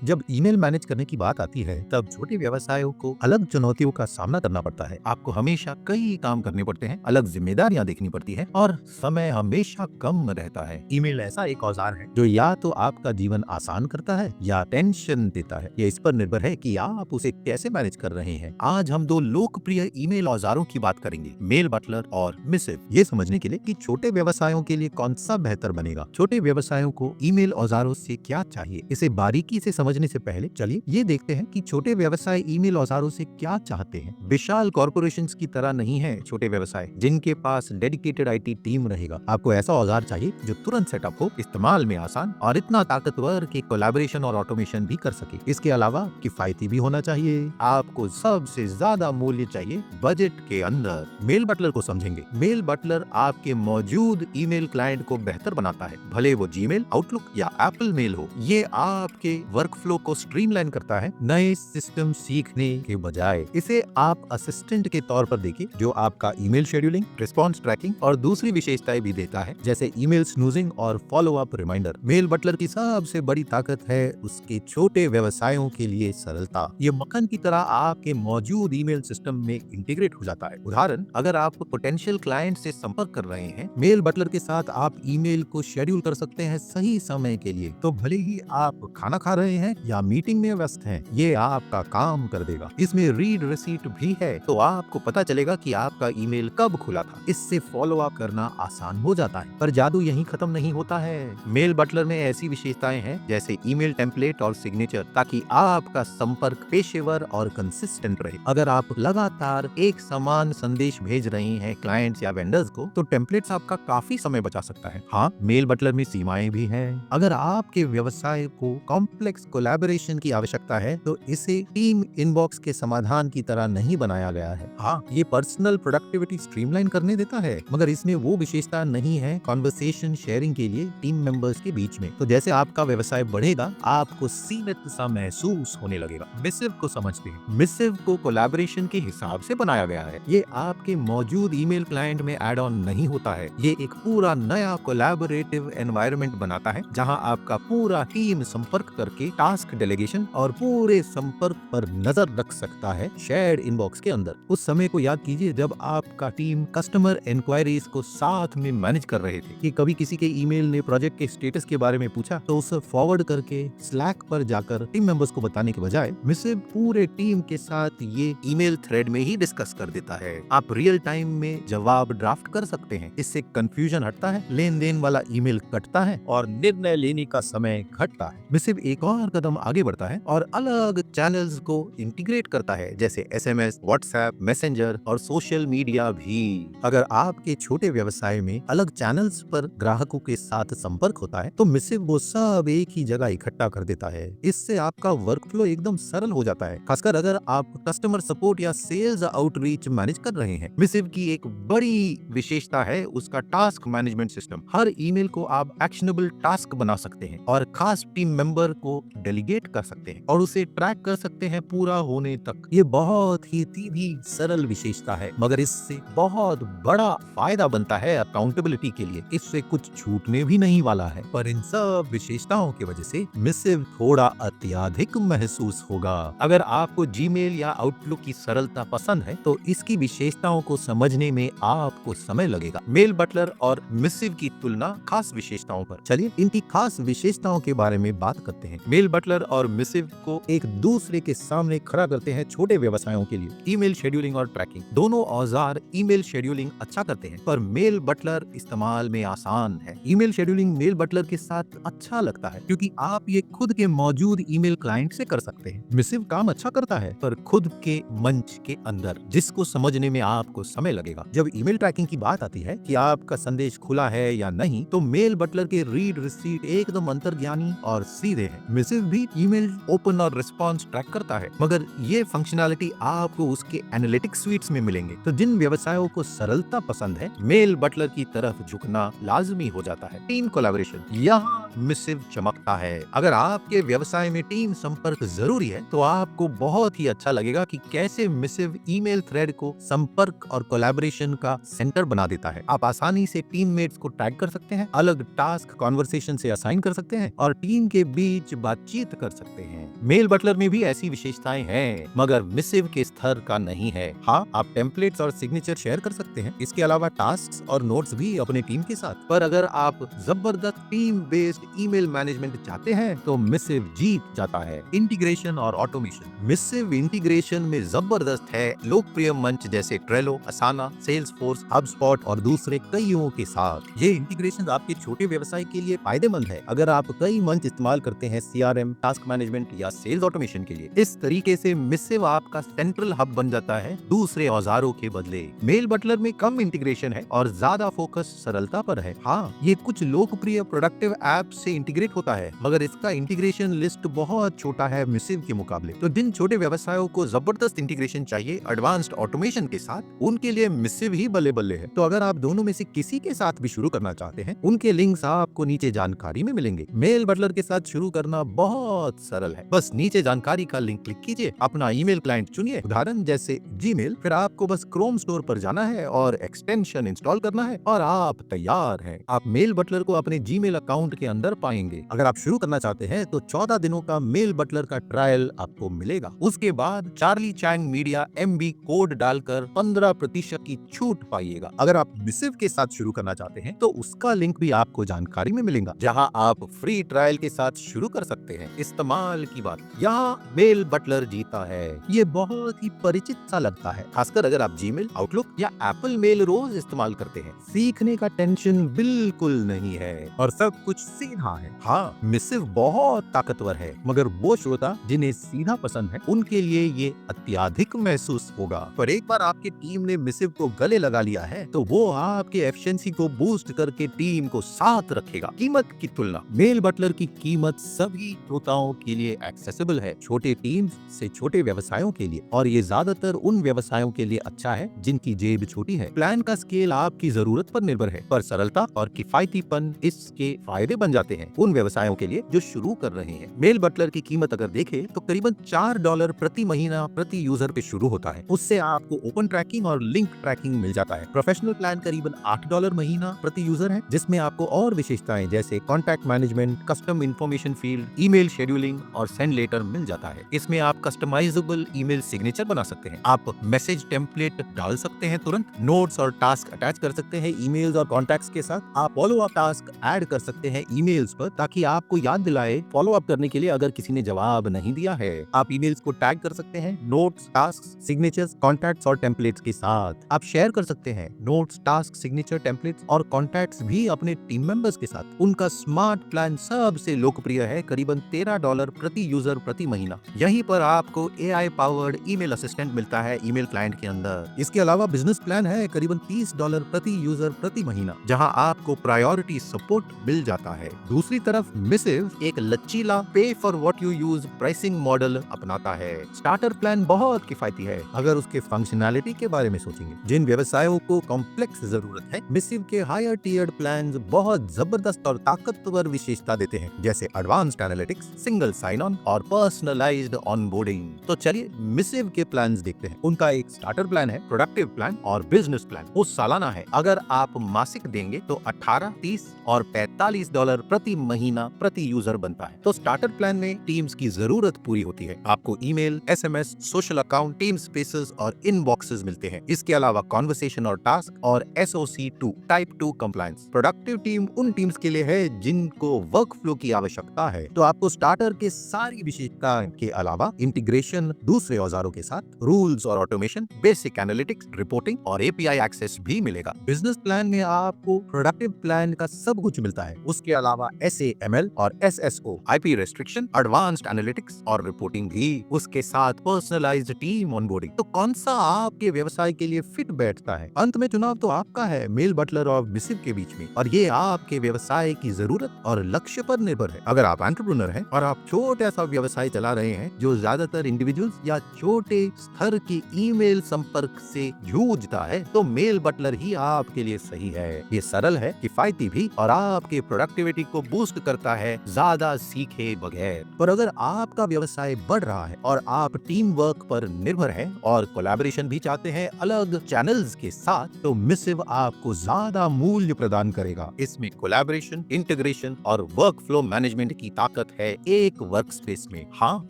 जब email manage करने की बात आती है तब छोटे व्यवसायों को अलग चुनौतियों का सामना करना पड़ता है। आपको हमेशा कई काम करने पड़ते हैं, अलग जिम्मेदारियां देखनी पड़ती है और समय हमेशा कम रहता है। ईमेल ऐसा एक औजार है जो या तो आपका जीवन आसान करता है या टेंशन देता है। ये इस पर निर्भर है कि आप उसे कैसे मैनेज कर रहे हैं। आज हम दो लोकप्रिय ईमेल औजारों की बात करेंगे, मेल बटलर और मिसिव। ये समझने के लिए कि छोटे व्यवसायों के लिए कौन सा बेहतर बनेगा। छोटे व्यवसायों को ईमेल औजारों से क्या चाहिए, इसे बारीकी से समझने से पहले चलिए ये देखते हैं कि छोटे व्यवसाय ईमेल औजारों से क्या चाहते हैं। विशाल कॉर्पोरेशंस की तरह नहीं है छोटे व्यवसाय जिनके पास डेडिकेटेड आईटी टीम रहेगा। आपको ऐसा औजार चाहिए जो तुरंत सेटअप हो, इस्तेमाल में आसान और इतना ताकतवर कि कोलैबोरेशन और ऑटोमेशन भी कर सके। इसके अलावा किफायती भी होना चाहिए। आपको सबसे ज्यादा मूल्य चाहिए बजट के अंदर। मेल बटलर को समझेंगे। मेल बटलर आपके मौजूद ईमेल क्लाइंट को बेहतर बनाता है, भले वो जीमेल, आउटलुक या एप्पल मेल हो। ये आपके वर्कफ्लो को स्ट्रीमलाइन करता है नए सिस्टम सीखने के बजाय। इसे आप असिस्टेंट के तौर पर देखिए जो आपका ईमेल शेड्यूलिंग, रिस्पॉन्स ट्रैकिंग और दूसरी विशेषताएं भी देता है जैसे ईमेल स्नूजिंग और follow up reminder. Mail Butler की सबसे बड़ी ताकत है उसके छोटे व्यवसायों के लिए सरलता। ये मक्खन की तरह आपके मौजूद ईमेल सिस्टम में इंटीग्रेट हो जाता है। उदाहरण, अगर आप पोटेंशियल क्लाइंट से संपर्क कर रहे हैं, मेल बटलर के साथ आप ईमेल को शेड्यूल कर सकते हैं सही समय के लिए। तो भले ही आप खाना खा रहे हैं या मीटिंग में व्यस्त हैं, ये आपका काम कर देगा। इसमें रीड रिसीट भी है तो आपको पता चलेगा कि आपका ईमेल कब खुला था। इससे फॉलो अप करना आसान हो जाता है। पर जादू यहीं खत्म नहीं होता है। मेल बटलर में ऐसी विशेषताएं हैं जैसे ईमेल टेम्पलेट और सिग्नेचर, ताकि आपका संपर्क पेशेवर और कंसिस्टेंट रहे। अगर आप लगातार एक समान संदेश भेज रहे हैं क्लाइंट्स या वेंडर्स को, तो टेम्पलेट्स आपका काफी समय बचा सकता है। हाँ, मेल बटलर में सीमाएं भी हैं। अगर आपके व्यवसाय को कॉम्प्लेक्स कोलैबोरेशन की आवश्यकता है तो इसे टीम इनबॉक्स के समाधान की तरह नहीं बनाया गया है। हाँ, ये पर्सनल प्रोडक्टिविटी स्ट्रीमलाइन करने देता है, मगर इसमें वो विशेषता नहीं है कॉन्वर्सेशन शेयरिंग के लिए टीम मेंबर्स के बीच में। तो जैसे आपका व्यवसाय बढ़ेगा, आपको सीमित सा महसूस होने लगेगा। मिसिव को समझते हैं। मिसिव को कोलैबोरेशन के हिसाब से बनाया गया है। ये आपके मौजूद ईमेल क्लाइंट में ऐड ऑन नहीं होता है। ये एक पूरा नया कोलैबोरेटिव एनवायरनमेंट बनाता है जहां आपका पूरा टीम संपर्क करके टास्क डेलीगेशन और पूरे संपर्क पर नजर रख सकता है शेयर्ड इनबॉक्स के अंदर। उस समय को याद कीजिए जब आपका टीम कस्टमर इंक्वायरीज को साथ में मैनेज कर रहे थे कि कभी किसी के ईमेल ने प्रोजेक्ट के स्टेटस के बारे में पूछा तो उसे फॉरवर्ड करके स्लैक पर जाकर टीम मेंबर्स को बताने के बजाय मिसिव पूरे टीम के साथ ये ईमेल थ्रेड में ही डिस्कस कर देता है। आप रियल टाइम में जवाब ड्राफ्ट कर सकते हैं। इससे कंफ्यूजन हटता है, लेन देन वाला ईमेल कटता है और निर्णय लेने का समय घटता है। मिसिव एक और कदम आगे बढ़ता है और अलग चैनल्स को इंटीग्रेट करता है जैसे एसएमएस, व्हाट्सएप, मैसेंजर और सोशल मीडिया भी। अगर आपके छोटे व्यवसाय में अलग चैनल्स पर ग्राहकों के साथ संपर्क होता है तो मिसिव वो सब एक ही जगह इकट्ठा कर देता है। इससे आपका वर्कफ्लो एकदम सरल हो जाता है, खासकर अगर आप कस्टमर सपोर्ट या सेल्स आउटरीच मैनेज कर रहे हैं। मिसिव की एक बड़ी विशेषता है उसका टास्क मैनेजमेंट सिस्टम। हर ईमेल को आप एक्शनेबल टास्क बना सकते हैं और खास टीम मेंबर को डेलीगेट कर सकते हैं और उसे ट्रैक कर सकते हैं पूरा होने तक। ये बहुत ही सीधी सरल विशेषता है, मगर इससे बहुत बड़ा फायदा बनता है अकाउंटेबिलिटी के लिए। इससे कुछ छूटने भी नहीं वाला है। पर इन सब विशेषताओं की वजह से मिसिव थोड़ा अत्यधिक महसूस होगा। अगर आपको जीमेल या आउटलुक की सरलता पसंद है तो इसकी विशेषताओं को समझने में आपको समय लगेगा। मेल बटलर और मिसिव की तुलना खास विशेषताओं पर। चलिए इनकी खास विशेषताओं के बारे में बात करते हैं। मेल बटलर और मिसिव को एक दूसरे के सामने खड़ा करते हैं छोटे व्यवसायों के लिए। ईमेल शेड्यूलिंग और ट्रैकिंग, दोनों औजार ईमेल शेड्यूलिंग अच्छा करते हैं, पर मेल बटलर इस्तेमाल में आसान है। ईमेल शेड्यूलिंग मेल बटलर के साथ अच्छा लगता है क्योंकि आप ये खुद के मौजूद ईमेल क्लाइंट से कर सकते हैं। मिसिव काम अच्छा करता है पर खुद के मंच के अंदर, जिसको समझने में आपको समय लगेगा। जब ईमेल ट्रैकिंग की बात आती है कि आपका संदेश खुला है या नहीं, तो मेल बटलर के रीड रिसीट एकदम अंतर्ज्ञानी और सीधे हैं। मिसिव भी ईमेल ओपन और रिस्पॉन्स ट्रैक करता है, मगर ये फंक्शनैलिटी आपको उसके एनालिटिक्स स्वीट्स में मिलेंगे। तो जिन व्यवसायों को सरलता पसंद है, मेल बटलर की तरफ झुकना लाजमी हो जाता है। टीम कोलैबोरेशन, यहाँ मिसिव चमकता है। अगर आपके व्यवसाय में टीम संपर्क जरूरी है तो आपको बहुत ही अच्छा लगेगा कि कैसे मिसिव ईमेल थ्रेड को संपर्क और कोलैबोरेशन का सेंटर बना देता है। आप आसानी से टीममेट्स को टैग कर सकते हैं, अलग टास्क कॉन्वर्सेशन से असाइन कर सकते हैं और टीम के बीच बातचीत सुनिश्चित कर सकते हैं। मेल बटलर में भी ऐसी विशेषताएं हैं, मगर मिसिव के स्तर का नहीं है। हाँ, आप टेम्पलेट्स और सिग्नेचर शेयर कर सकते हैं। इसके अलावा टास्क्स और नोट्स भी अपने टीम के साथ। पर अगर आप जबरदस्त टीम बेस्ड ईमेल मैनेजमेंट चाहते हैं तो मिसिव जीत जाता है। इंटीग्रेशन और ऑटोमेशन। मिसिव इंटीग्रेशन में जबरदस्त है, लोकप्रिय मंच जैसे ट्रेलो, असाना, सेल्सफोर्स, हबस्पॉट और दूसरे कईयों के साथ। ये इंटीग्रेशन आपके छोटे व्यवसाय के लिए फायदेमंद है अगर आप कई मंच इस्तेमाल करते हैं, सीआरएम, टास्क मैनेजमेंट या सेल्स ऑटोमेशन के लिए। इस तरीके से मिसिव आपका सेंट्रल हब बन जाता है, दूसरे औजारों के बदले। मेल बटलर में कम इंटीग्रेशन है और ज्यादा फोकस सरलता पर है। हाँ, ये कुछ लोकप्रिय प्रोडक्टिव ऐप से इंटीग्रेट होता है, मगर इसका इंटीग्रेशन लिस्ट बहुत छोटा है मिसिव के मुकाबले। तो जिन छोटे व्यवसायों को जबरदस्त इंटीग्रेशन चाहिए एडवांस्ड ऑटोमेशन के साथ, उनके लिए मिसिव ही बल्ले बल्ले है। तो अगर आप दोनों में से किसी के साथ भी शुरू करना चाहते हैं, उनके लिंक्स आपको नीचे जानकारी में मिलेंगे। मेल बटलर के साथ शुरू करना बहुत सरल है। बस नीचे जानकारी का लिंक क्लिक कीजिए, अपना ईमेल क्लाइंट चुनिए, उदाहरण जैसे जीमेल, फिर आपको बस क्रोम स्टोर पर जाना है और एक्सटेंशन इंस्टॉल करना है और आप तैयार हैं। आप मेल बटलर को अपने जीमेल अकाउंट के अंदर पाएंगे। अगर आप शुरू करना चाहते हैं तो 14 दिनों का मेल बटलर का ट्रायल आपको मिलेगा। उसके बाद Charlie Chang media MB code डालकर 15% की छूट पाइएगा। अगर आप मिसिव के साथ शुरू करना चाहते हैं तो उसका लिंक भी आपको जानकारी में मिलेगा, जहां आप फ्री ट्रायल के साथ शुरू कर सकते हैं। इस्तेमाल की बात, यहाँ मेल बटलर जीता है। ये बहुत ही परिचित सा लगता है, खासकर अगर आप जीमेल, आउटलुक या एप्पल मेल रोज इस्तेमाल करते हैं। सीखने का टेंशन बिल्कुल नहीं है और सब कुछ सीधा है। हाँ, मिसिव बहुत ताकतवर है, मगर वो श्रोता जिन्हें सीधा पसंद है, उनके लिए ये अत्याधिक महसूस होगा। पर एक बार आपकी टीम ने मिसिव को गले लगा लिया है तो वो आपके एफिशिएंसी को बूस्ट करके टीम को साथ रखेगा। कीमत की तुलना, मेल बटलर की कीमत सभी श्रोताओं के लिए एक्सेसिबल है, छोटे टीम से छोटे व्यवसायों के लिए, और ये ज्यादातर उन व्यवसायों के लिए अच्छा है जिनकी जेब छोटी है। प्लान का स्केल आपकी जरूरत पर निर्भर है, पर सरलता और किफायतीपन इसके फायदे बन जाते हैं उन व्यवसायों के लिए जो शुरू कर रहे हैं। मेल बटलर की कीमत अगर देखें तो करीबन $4 प्रति महीना प्रति यूजर पे शुरू होता है। उससे आपको ओपन ट्रैकिंग और लिंक ट्रैकिंग मिल जाता है। प्रोफेशनल प्लान करीबन $8 महीना प्रति यूजर है, जिसमें आपको और विशेषताएं जैसे contact management, custom information field, email scheduling और सेंड लेटर मिल जाता है। इसमें आप कस्टमाइजेबल ईमेल सिग्नेचर बना सकते हैं, आप मैसेज टेम्पलेट डाल सकते हैं, तुरंत नोट्स और टास्क अटैच कर सकते हैं ईमेल्स और कॉन्टैक्ट्स के साथ, आप फॉलो अप टास्क ऐड कर सकते हैं ईमेल्स पर ताकि आपको याद दिलाए फॉलो अप करने के लिए अगर किसी ने जवाब नहीं दिया है। आप ईमेल्स को टैग कर सकते हैं नोट्स, टास्क, सिग्नेचर्स, कॉन्टैक्ट्स और टेम्पलेट्स के साथ। आप शेयर कर सकते हैं नोट्स, टास्क, सिग्नेचर, टेम्पलेट्स और कॉन्टैक्ट्स भी अपने टीम मेंबर्स के साथ। उनका स्मार्ट प्लान सबसे लोकप्रिय है, करीबन $13 प्रति यूजर प्रति महीना। यहीं पर आपको AI पावर्ड ईमेल असिस्टेंट मिलता है ईमेल क्लाइंट के अंदर। इसके अलावा बिजनेस प्लान है करीबन $30 प्रति यूजर प्रति महीना, जहां आपको प्रायोरिटी सपोर्ट मिल जाता है। दूसरी तरफ मिसिव एक लचीला पे for what you use pricing model अपनाता है। स्टार्टर प्लान बहुत किफायती है अगर उसके फंक्शनैलिटी के बारे में सोचेंगे। जिन व्यवसायों को कॉम्प्लेक्स जरूरत है, मिसिव के हायर टियर्ड प्लान्स बहुत जबरदस्त और ताकतवर विशेषता देते हैं, जैसे advanced analytics, single sign on और पर्सनलाइज्ड ऑनबोर्डिंग। तो चलिए मिसिव के प्लान्स देखते हैं। उनका एक स्टार्टर प्लान है, प्रोडक्टिव प्लान और बिजनेस प्लान। वो सालाना है, अगर आप मासिक देंगे तो 18, 30 और $45 प्रति महीना प्रति यूजर बनता है। तो स्टार्टर प्लान में टीम्स की जरूरत पूरी होती है। आपको email, SMS, social account, team spaces और इनबॉक्सेस मिलते हैं। इसके अलावा कॉन्वर्सेशन और टास्क और SOC2 type 2 compliance. Productive team उन टीम्स के लिए है जिनको वर्क फ्लो की आवश्यकता है। तो आपको स्टार्टर के सारी विशेषताओं के अलावा इंटीग्रेशन दूसरे औजारों के साथ, रूल्स और ऑटोमेशन, बेसिक एनालिटिक्स, रिपोर्टिंग और API एक्सेस भी मिलेगा। बिजनेस प्लान में आपको प्रोडक्टिव प्लान का सब कुछ मिलता है। उसके अलावा SAML और SSO, IP restriction, advanced analytics और रिपोर्टिंग भी। उसके साथ पर्सनलाइज्ड टीम ऑनबोर्डिंग। तो कौन सा आपके व्यवसाय के लिए फिट बैठता है? अंत में चुनाव तो आपका है, मेल बटलर और मिसिव के बीच में, और ये आपके व्यवसाय की जरूरत और लक्ष्य पर निर्भर है। अगर आप एंटरप्रेन्योर हैं और आप छोटा सा व्यवसाय चला रहे हैं जो ज्यादातर इंडिविजुअल्स या छोटे स्तर की ईमेल संपर्क से जूझता है, तो मेल बटलर ही आपके लिए सही है। ये सरल है, किफायती भी, और आपके प्रोडक्टिविटी को बूस्ट करता है ज्यादा सीखे बगैर। पर अगर आपका व्यवसाय बढ़ रहा है और आप टीम वर्क पर निर्भर हैं और कोलैबोरेशन भी चाहते हैं अलग चैनल्स के साथ, तो मिसिव आपको ज्यादा मूल्य प्रदान करेगा। इसमें कोलैबोरेशन, इंटीग्रेशन और वर्क फ्लो मैनेजमेंट की ताकत है है एक वर्क स्पेस में। हाँ,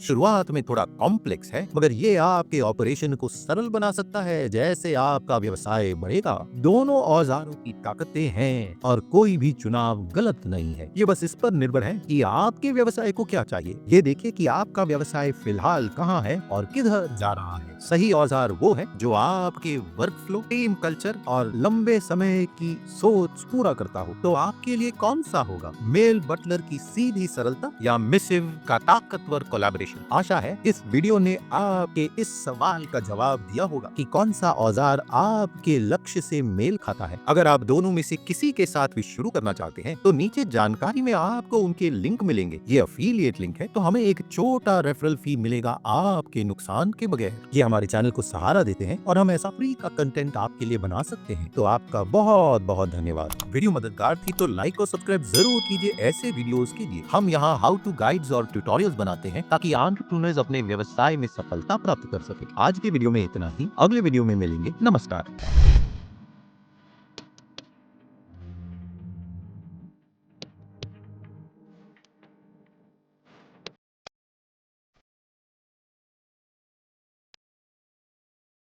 शुरुआत में थोड़ा कॉम्प्लेक्स है, मगर ये आपके ऑपरेशन को सरल बना सकता है। जैसे आपका व्यवसाय बढ़ेगा, दोनों औजारों की ताकतें हैं और कोई भी चुनाव गलत नहीं है। ये बस इस पर निर्भर है कि आपके व्यवसाय को क्या चाहिए। ये देखिए कि आपका व्यवसाय फिलहाल कहाँ है और किधर जा रहा है। सही औजार वो है जो आपके वर्क फ्लो, टीम कल्चर और लंबे समय की सोच पूरा करता हो। तो आपके लिए कौन सा होगा? मेल बटलर की सीधी सरलता या मिसिव का ताकतवर कोलैबोरेशन? आशा है इस वीडियो ने आपके इस सवाल का जवाब दिया होगा कि कौन सा औजार आपके लक्ष्य से मेल खाता है। अगर आप दोनों में से किसी के साथ भी शुरू करना चाहते हैं तो नीचे जानकारी में आपको उनके लिंक मिलेंगे। ये अफिलिएट लिंक है, तो हमें एक छोटा रेफरल फी मिलेगा आपके नुकसान के बगैर। ये हमारे चैनल को सहारा देते हैं और हम ऐसा फ्री का कंटेंट आपके लिए बना सकते हैं। तो आपका बहुत बहुत धन्यवाद। वीडियो मददगार थी तो लाइक और सब्सक्राइब जरूर कीजिए ऐसे वीडियोस के लिए। हम यहाँ हाउ टू गाइड्स और ट्यूटोरियल्स बनाते हैं ताकि एंटरप्रेन्योर्स अपने व्यवसाय में सफलता प्राप्त कर सके। आज के वीडियो में इतना ही, अगले वीडियो में मिलेंगे। नमस्कार।